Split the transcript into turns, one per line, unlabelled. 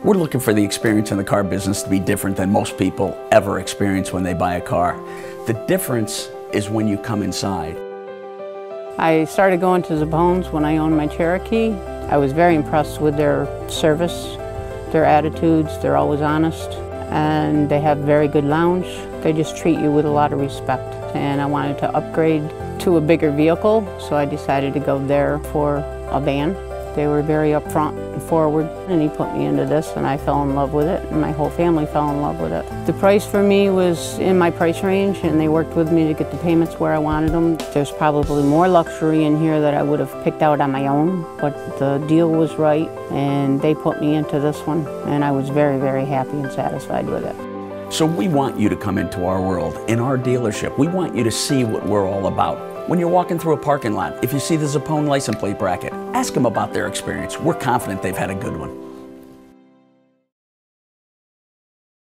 We're looking for the experience in the car business to be different than most people ever experience when they buy a car. The difference is when you come inside.
I started going to Zappone's when I owned my Cherokee. I was very impressed with their service, their attitudes. They're always honest, and they have very good lounge. They just treat you with a lot of respect. And I wanted to upgrade to a bigger vehicle, so I decided to go there for a van. They were very upfront and forward, and he put me into this, and I fell in love with it, and my whole family fell in love with it. The price for me was in my price range, and they worked with me to get the payments where I wanted them. There's probably more luxury in here that I would have picked out on my own, but the deal was right, and they put me into this one, and I was very, very happy and satisfied with it.
So we want you to come into our world, in our dealership. We want you to see what we're all about. When you're walking through a parking lot, if you see the Zappone license plate bracket, ask them about their experience. We're confident they've had a good one.